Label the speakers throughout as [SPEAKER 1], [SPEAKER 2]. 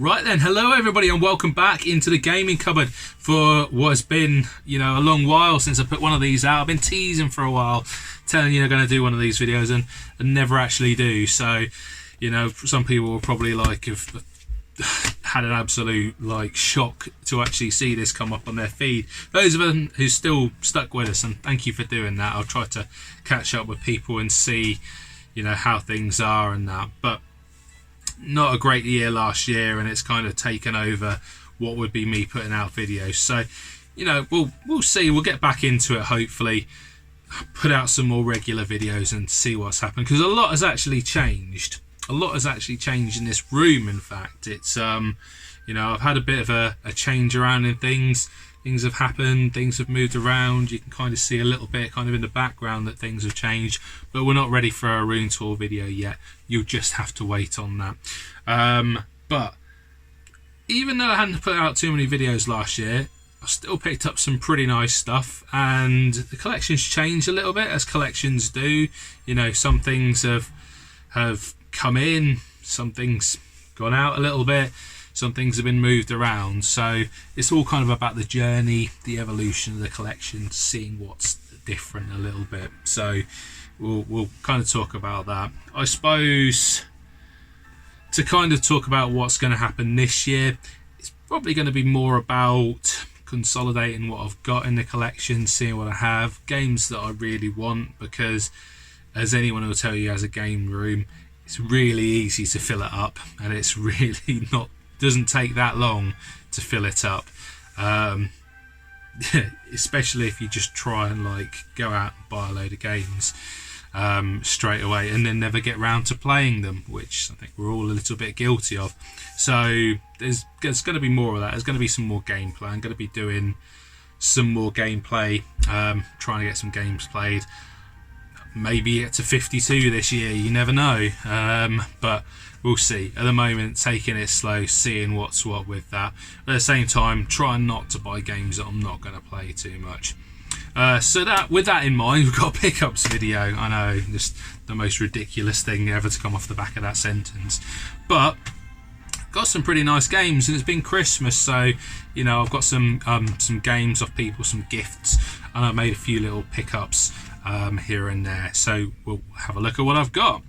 [SPEAKER 1] Right then, hello everybody and welcome back into the gaming cupboard for what has been, a long while since I put one of these out. I've been teasing for a while, telling you I'm going to do one of these videos and never actually do. So, some people will probably have had an absolute shock to actually see this come up on their feed. Those of them who still stuck with us, and thank you for doing that. I'll try to catch up with people and see, how things are and that. But not a great year last year, and it's kind of taken over what would be me putting out videos. So, we'll see. We'll get back into it, hopefully. Put out some more regular videos and see what's happened, because a lot has actually changed. A lot has actually changed in this room. In fact, it's I've had a bit of a change around in things. Things have happened, things have moved around. You can kind of see a little bit kind of in the background that things have changed, but we're not ready for a room tour video yet. You'll just have to wait on that. But even though I hadn't put out too many videos last year, I still picked up some pretty nice stuff, and the collection's changed a little bit, as collections do. Some things have come in, some things gone out a little bit, some things have been moved around. So it's all kind of about the journey, the evolution of the collection, seeing what's different a little bit. So we'll kind of talk about that. I suppose to kind of talk about what's going to happen this year, it's probably going to be more about consolidating what I've got in the collection, seeing what I have, games that I really want, because as anyone will tell you, as a game room, it's really easy to fill it up, and it's really doesn't take that long to fill it up, especially if you just try and go out and buy a load of games straight away and then never get round to playing them, which I think we're all a little bit guilty of. So there's going to be more of that. There's going to be some more gameplay. I'm going to be doing some more gameplay, trying to get some games played. Maybe get to 52 this year, you never know, but we'll see. At the moment, taking it slow, seeing what's what with that. At the same time, trying not to buy games that I'm not going to play too much. So with that in mind, we've got a pickups video. I know, just the most ridiculous thing ever to come off the back of that sentence, but got some pretty nice games, and it's been Christmas, so I've got some games off people, some gifts, and I made a few little pickups here and there. So we'll have a look at what I've got.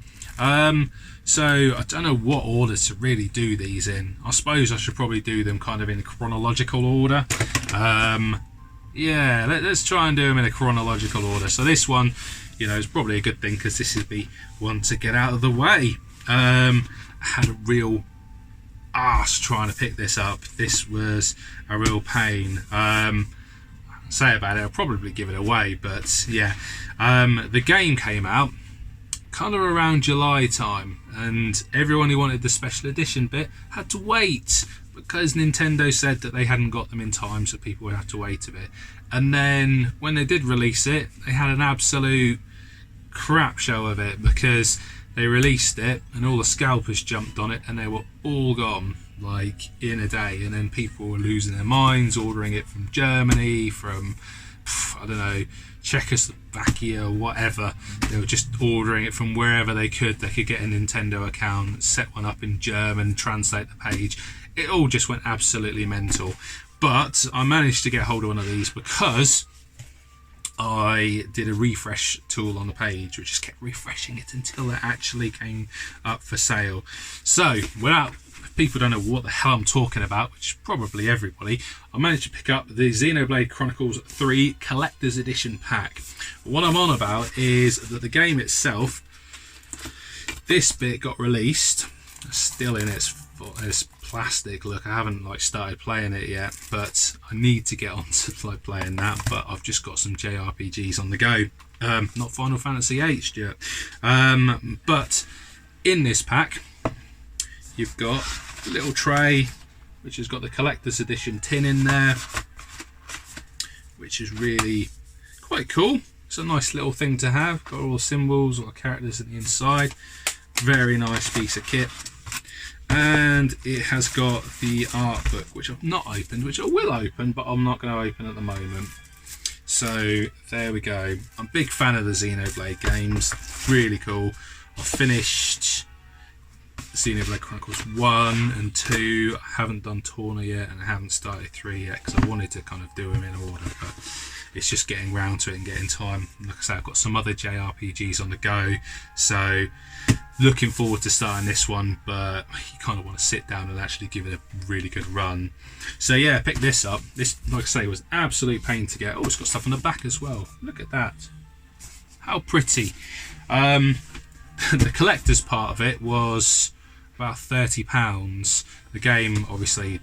[SPEAKER 1] So I don't know what order to really do these in. I suppose I should probably do them kind of in chronological order. Yeah, let's try and do them in a chronological order. So this one, is probably a good thing, because this is the one to get out of the way. I had a real arse trying to pick this up. This was a real pain. Say about it, I'll probably give it away, but yeah, the game came out kind of around July time, and everyone who wanted the special edition bit had to wait, because Nintendo said that they hadn't got them in time, so people would have to wait a bit. And then when they did release it, they had an absolute crap show of it, because they released it and all the scalpers jumped on it and they were all gone in a day. And then people were losing their minds, ordering it from Germany, from I don't know, Czechoslovakia, whatever. They were just ordering it from wherever they could get a Nintendo account, set one up in German, translate the page. It all just went absolutely mental. But I managed to get hold of one of these because I did a refresh tool on the page, which just kept refreshing it until it actually came up for sale. So without people don't know what the hell I'm talking about, which is probably everybody, I managed to pick up the Xenoblade Chronicles 3 Collector's Edition pack. What I'm on about is that the game itself, this bit got released, still in its plastic look. I haven't started playing it yet, but I need to get on to playing that. But I've just got some JRPGs on the go, not Final Fantasy VIII yet. But in this pack, you've got a little tray which has got the collector's edition tin in there, which is really quite cool. It's a nice little thing to have. Got all the symbols, all the characters at the inside. Very nice piece of kit. And it has got the art book, which I've not opened, which I will open, but I'm not going to open at the moment. So there we go. I'm a big fan of the Xenoblade games. Really cool. I finished Xenoblade Chronicles 1 and 2. I haven't done Torna yet, and I haven't started 3 yet because I wanted to kind of do them in order, but it's just getting round to it and getting time. Like I say, I've got some other JRPGs on the go, so looking forward to starting this one, but you kind of want to sit down and actually give it a really good run. So yeah, pick this up. This, like I say, was absolute pain to get. Oh, it's got stuff on the back as well. Look at that. How pretty. The collector's part of it was about £30. The game, obviously,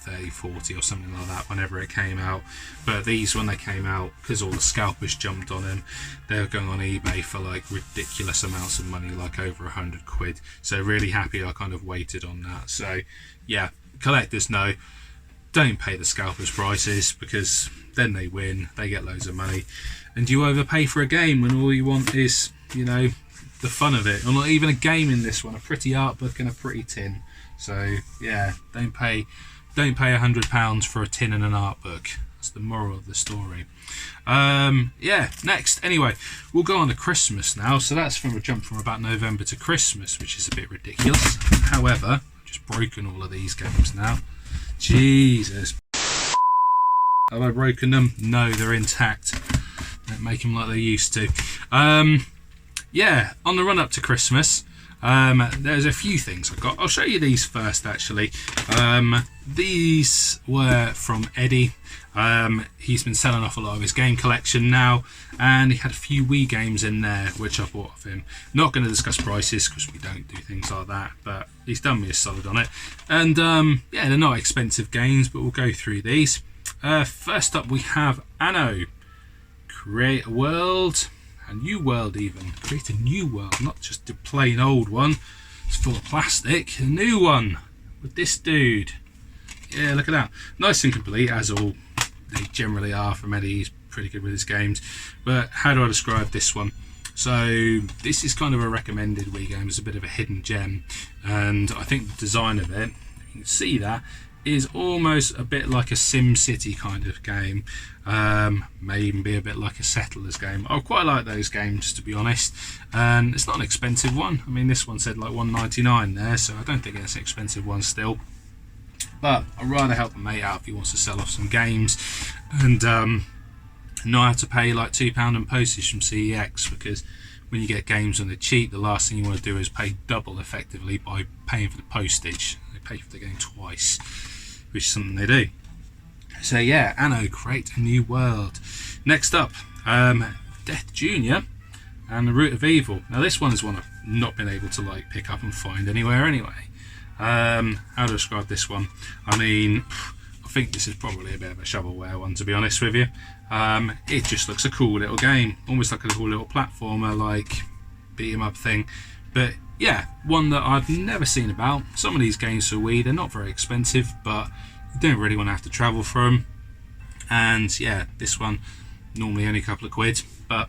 [SPEAKER 1] 30, 40 or something like that whenever it came out. But these, when they came out, because all the scalpers jumped on them, they were going on eBay for like ridiculous amounts of money, like over £100. So really happy I kind of waited on that. So yeah, collectors know, don't pay the scalpers prices, because then they win, they get loads of money, and you overpay for a game when all you want is, you know, the fun of it. Or not even a game in this one, a pretty art book and a pretty tin. So yeah, don't pay £100 for a tin and an art book. That's the moral of the story. Yeah, next, anyway, we'll go on to Christmas now. So that's from a jump from about November to Christmas, which is a bit ridiculous. However, I've just broken all of these games now. Jesus. Have I broken them? No, they're intact. Don't make them like they used to. Yeah, on the run up to Christmas, there's a few things I've got. I'll show you these first, actually. These were from Eddie. He's been selling off a lot of his game collection now, and he had a few Wii games in there which I bought off him. Not going to discuss prices because we don't do things like that, but he's done me a solid on it. And yeah, they're not expensive games, but we'll go through these. First up, we have Anno. Create a world. A new world even. Create a new world, not just a plain old one. It's full of plastic. A new one with this dude. Yeah, look at that. Nice and complete, as all they generally are from Eddie. He's pretty good with his games. But how do I describe this one? So this is kind of a recommended Wii game. It's a bit of a hidden gem. And I think the design of it, you can see that, is almost a bit like a Sim City kind of game. May even be a bit like a Settlers game. I quite like those games, to be honest, and it's not an expensive one. I mean, this one said like $1.99 there, so I don't think it's an expensive one still, but I'd rather help a mate out if he wants to sell off some games and not have to pay like £2 in postage from CEX, because when you get games on the cheap, the last thing you want to do is pay double effectively by paying for the postage. They pay for the game twice, which is something they do. So yeah, Anno, create a new world. Next up, Death Jr. and the Root of Evil. Now this one is one I've not been able to like pick up and find anywhere anyway. How to describe this one? I mean, I think this is probably a bit of a shovelware one, to be honest with you. It just looks a cool little game, almost like a cool little platformer, like beat 'em up thing. But yeah, one that I've never seen about. Some of these games for Wii, they're not very expensive, but you don't really want to have to travel for them. And yeah, this one, normally only a couple of quid, but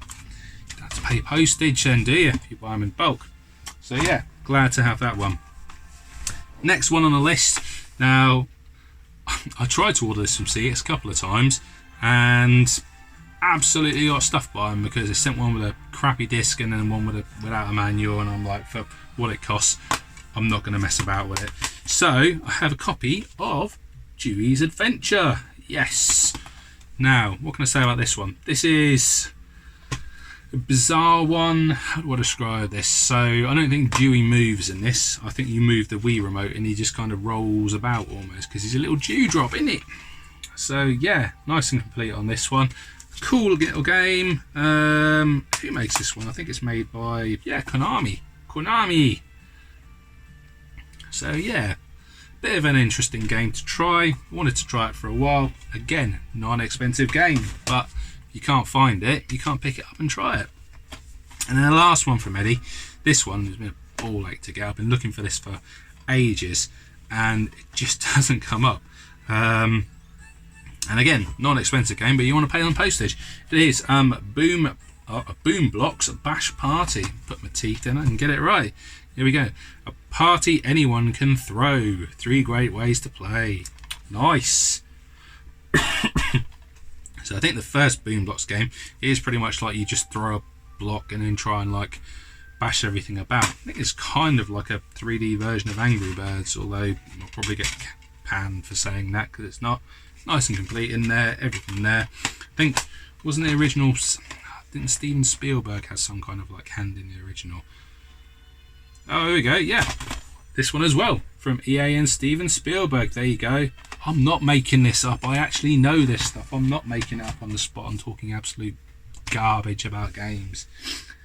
[SPEAKER 1] you don't have to pay postage, and do you, if you buy them in bulk. So yeah, glad to have that one. Next one on the list. Now, I tried to order this from CX a couple of times, and absolutely got stuffed by them, because they sent one with a crappy disc and then one without a manual, and I'm like, for what it costs, I'm not going to mess about with it. So I have a copy of Dewey's Adventure. Yes. Now, what can I say about this one? This is a bizarre one. How do I describe this? So I don't think Dewey moves in this. I think you move the Wii remote and he just kind of rolls about almost, because he's a little dewdrop, isn't it? So yeah, nice and complete on this one. Cool little game. Who makes this one? I think it's made by, yeah, Konami. So yeah, bit of an interesting game to try. Wanted to try it for a while. Again, not an expensive game, but if you can't find it, you can't pick it up and try it. And then the last one from Eddie. This one has been a ball ache to get. I've been looking for this for ages, and it just hasn't come up. And again, not an expensive game, but you want to pay on postage. It is Boom Blocks Bash Party. Put my teeth in it and get it right. Here we go. A party anyone can throw. 3 great ways to play. Nice. So I think the first Boom Blocks game is pretty much like you just throw a block and then try and like bash everything about. I think it's kind of like a 3D version of Angry Birds, although I'll probably get panned for saying that because it's not. Nice and complete in there, everything there. I think, wasn't the original, didn't Steven Spielberg have some kind of like hand in the original? Oh, here we go, yeah. This one as well, from EA and Steven Spielberg. There you go. I'm not making this up. I actually know this stuff. I'm not making it up on the spot. I'm talking absolute garbage about games.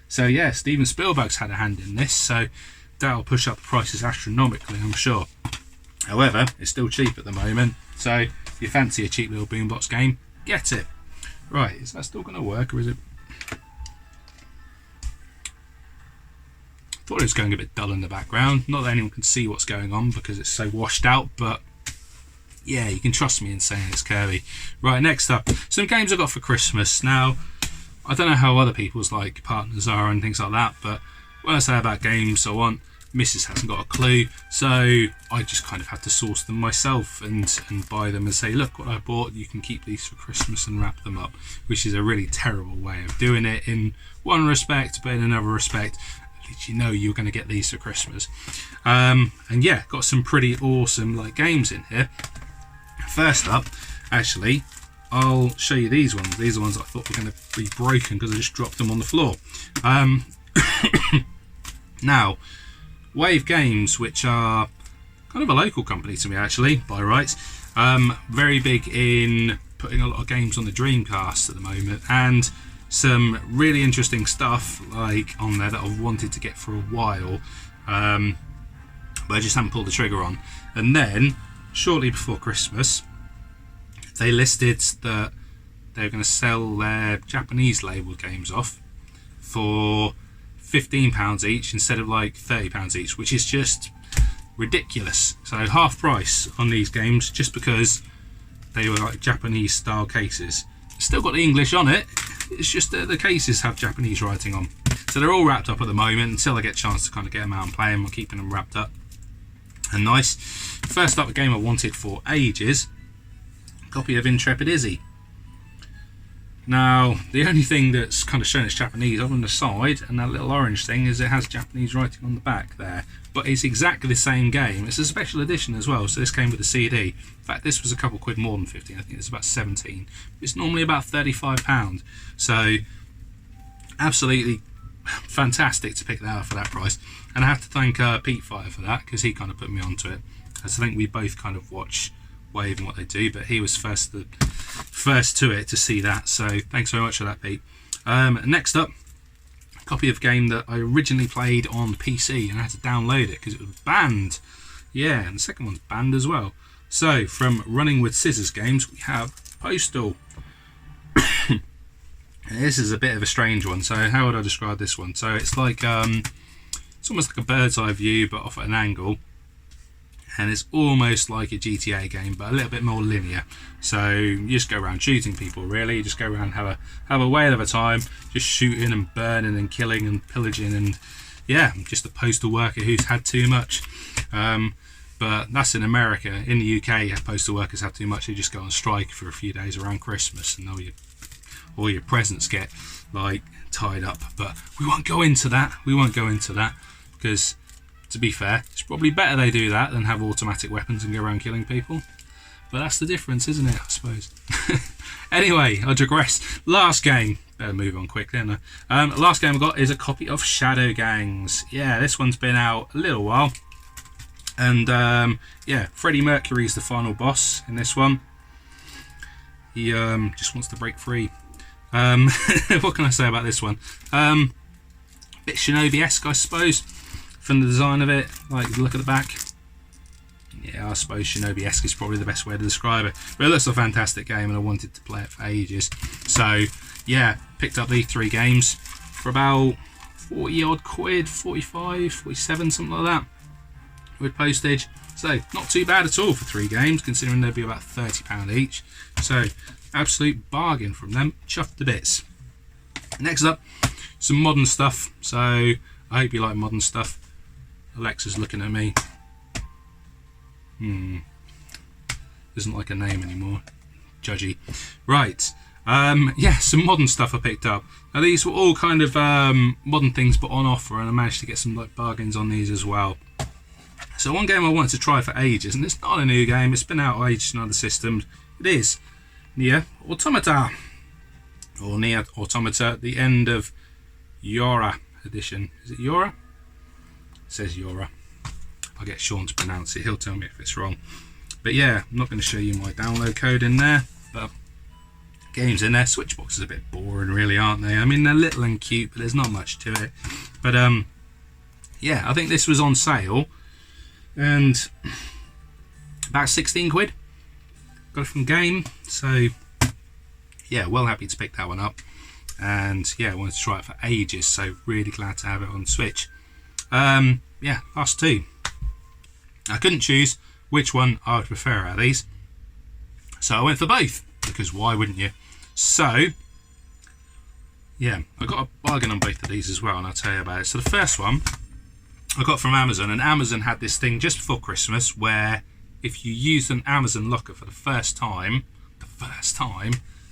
[SPEAKER 1] So yeah, Steven Spielberg's had a hand in this, so that'll push up the prices astronomically, I'm sure. However, it's still cheap at the moment, so if you fancy a cheap little boombox game, get it. Right, is that still going to work, or is it? Thought it was going a bit dull in the background. Not that anyone can see what's going on because it's so washed out, but yeah, you can trust me in saying it's curvy. Right, next up, some games I got for Christmas. Now, I don't know how other people's like partners are and things like that, but when I say about games I want, Mrs. hasn't got a clue, so I just kind of had to source them myself and buy them and say, look what I bought, you can keep these for Christmas and wrap them up, which is a really terrible way of doing it in one respect, but in another respect, at least you know you're going to get these for Christmas. And yeah, got some pretty awesome like games in here. First up, actually, I'll show you these ones. These are ones I thought were going to be broken because I just dropped them on the floor. Now, Wave Games, which are kind of a local company to me actually, by rights, very big in putting a lot of games on the Dreamcast at the moment, and some really interesting stuff like on there that I've wanted to get for a while, but I just haven't pulled the trigger on. And then, shortly before Christmas, they listed that they were going to sell their Japanese labelled games off for £15 each instead of like £30 each, which is just ridiculous. So half price on these games just because they were like Japanese style cases. Still got the English on it, it's just that the cases have Japanese writing on. So they're all wrapped up at the moment until I get a chance to kind of get them out and play them. I'm keeping them wrapped up and nice. First up, a game I wanted for ages, a copy of Intrepid Izzy. Now, the only thing that's kind of shown it's Japanese on the side and that little orange thing is it has Japanese writing on the back there. But it's exactly the same game. It's a special edition as well, so this came with a CD. In fact, this was a couple quid more than 15. I think it's about 17. It's normally about £35. So, absolutely fantastic to pick that up for that price. And I have to thank Pete Fire for that, because he kind of put me onto it. As I think we both kind of watch Wave and what they do, but he was first to it to see that, so thanks very much for that, Pete. Next up, a copy of a game that I originally played on PC and I had to download it because it was banned. Yeah, and the second one's banned as well. So from Running with Scissors Games we have Postal. This is a bit of a strange one, so how would I describe this one? So it's like it's almost like a bird's eye view but off at an angle, and it's almost like a GTA game but a little bit more linear. So you just go around shooting people, really. You just go around, have a whale of a time, just shooting and burning and killing and pillaging, and yeah, just a postal worker who's had too much. But that's in America. In the UK, postal workers have too much, they just go on strike for a few days around Christmas and all your presents get like tied up. But we won't go into that. Because to be fair, it's probably better they do that than have automatic weapons and go around killing people. But that's the difference, isn't it, I suppose? Anyway, I digress. Last game. Better move on quickly, don't I? Last game I got is a copy of Shadow Gangs. Yeah, this one's been out a little while. And yeah, Freddie Mercury's the final boss in this one. He just wants to break free. What can I say about this one? Bit Shinobi-esque, I suppose, from the design of it. Like, look at the back. Yeah, I suppose Shinobi-esque is probably the best way to describe it. But it looks a fantastic game and I wanted to play it for ages. So, yeah, picked up these 3 games for about 40 odd quid, 45, 47, something like that, with postage. So, not too bad at all for 3 games, considering they'd be about £30 each. So, absolute bargain from them. Chuffed to bits. Next up, some modern stuff. So, I hope you like modern stuff. Alexa's looking at me. Isn't like a name anymore. Judgy. Right. Yeah, some modern stuff I picked up. Now these were all kind of modern things but on offer, and I managed to get some like bargains on these as well. So one game I wanted to try for ages, and it's not a new game, it's been out ages on other systems. It is Nier Automata, or Nier Automata, the End of Yora edition. Is it Yora? It says Yora. I'll get Sean to pronounce it, he'll tell me if it's wrong. But yeah, I'm not going to show you my download code in there, but games in there. Switchbox is a bit boring really, aren't they? I mean, they're little and cute, but there's not much to it. But yeah, I think this was on sale, and about 16 quid. Got it from Game, so yeah, well happy to pick that one up. And yeah, I wanted to try it for ages, so really glad to have it on Switch. Yeah, last two. I couldn't choose which one I would prefer out of these, so I went for both, because why wouldn't you? So yeah, I got a bargain on both of these as well, and I'll tell you about it. So the first one I got from Amazon, and Amazon had this thing just before Christmas where if you use an Amazon locker for the first time,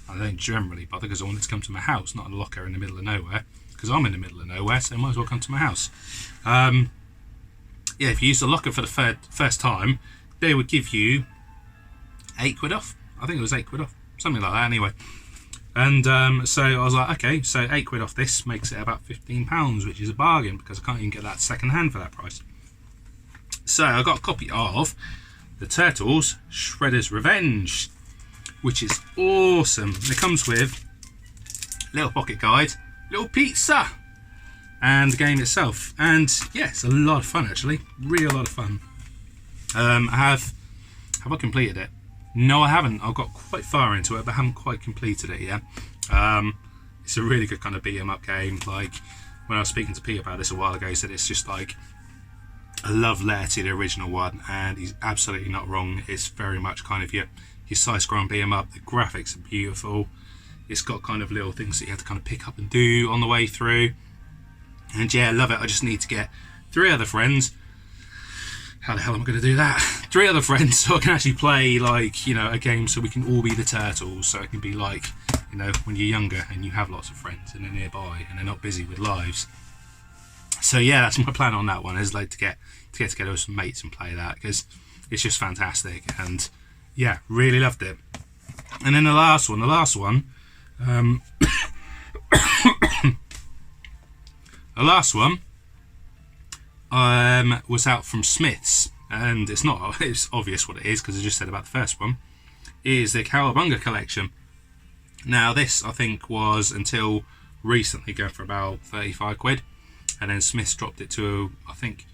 [SPEAKER 1] I don't generally bother because I want it to come to my house, not a locker in the middle of nowhere, because I'm in the middle of nowhere, so it might as well come to my house. Yeah, if you use the locker for the first time, they would give you 8 quid off. I think it was 8 quid off, something like that anyway. And so I was like, okay, so 8 quid off this makes it about £15, which is a bargain because I can't even get that second hand for that price. So I got a copy of The Turtles Shredder's Revenge, which is awesome. It comes with a little pocket guide, little pizza, and the game itself. And yeah, it's a lot of fun actually, really a lot of fun. Have I completed it? No, I haven't. I've got quite far into it, but haven't quite completed it yet. It's a really good kind of beat 'em up game. Like when I was speaking to Pete about this a while ago, he said it's just like a love letter to the original one, and he's absolutely not wrong. It's very much kind of your side-scrolling beat 'em up. The graphics are beautiful. It's got kind of little things that you have to kind of pick up and do on the way through. And yeah, I love it. I just need to get 3 other friends. How the hell am I going to do that? 3 other friends so I can actually play, like, you know, a game so we can all be the turtles. So it can be like, you know, when you're younger and you have lots of friends and they're nearby and they're not busy with lives. So yeah, that's my plan on that one, is like to get together with some mates and play that, because it's just fantastic. And yeah, really loved it. And then the last one was out from Smith's, and it's obvious what it is because I just said about the first one, is the Cowabunga collection. Now this I think was until recently going for about 35 quid, and then Smith's dropped it to I think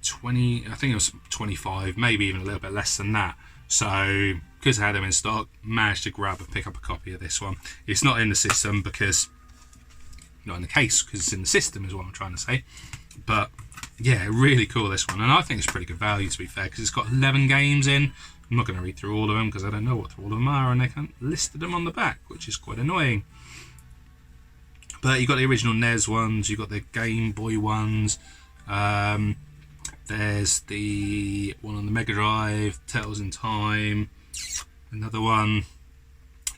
[SPEAKER 1] it was 25, maybe even a little bit less than that. So because I had them in stock, managed to pick up a copy of this one. It's not in the system because not in the case because it's in the system is what I'm trying to say. But yeah, really cool this one, and I think it's pretty good value to be fair, because it's got 11 games in. I'm not going to read through all of them because I don't know what all of them are, and they haven't listed them on the back, which is quite annoying. But you've got the original NES ones, you've got the Game Boy ones, there's the one on the Mega Drive, Turtles in Time, another one,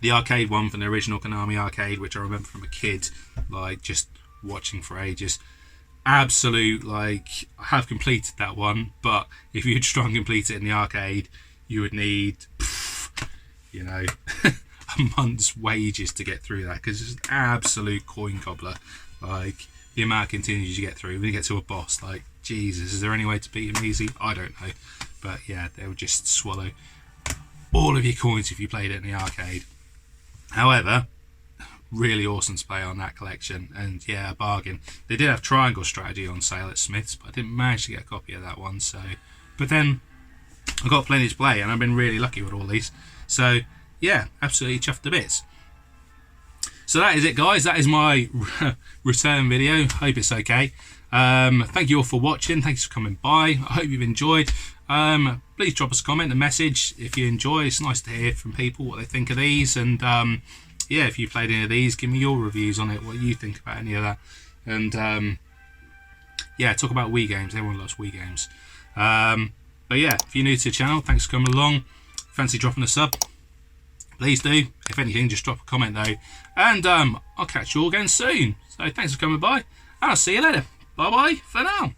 [SPEAKER 1] the arcade one from the original Konami arcade, which I remember from a kid, like just watching for ages. Absolute, like, I have completed that one, but if you'd try and complete it in the arcade, you would need, you know, a month's wages to get through that, because it's an absolute coin gobbler. Like, the amount of continues you get through, when you get to a boss, like, Jesus, is there any way to beat him easy? I don't know. But yeah, they'll just swallow all of your coins if you played it in the arcade. However, really awesome to play on that collection, and yeah, a bargain. They did have Triangle Strategy on sale at Smith's, but I didn't manage to get a copy of that one. So, but then I got plenty to play, and I've been really lucky with all these. So yeah, absolutely chuffed to bits. So that is it, guys. That is my return video. Hope it's okay. Thank you all for watching. Thanks for coming by. I hope you've enjoyed. Please drop us a comment, a message if you enjoy. It's nice to hear from people what they think of these, and yeah, if you played any of these, give me your reviews on it, what you think about any of that. And yeah, talk about Wii games. Everyone loves Wii games. But yeah, if you're new to the channel, thanks for coming along. Fancy dropping a sub? please do. If anything, just drop a comment though. And I'll catch you all again soon. So thanks for coming by. And I'll see you later. Bye bye for now.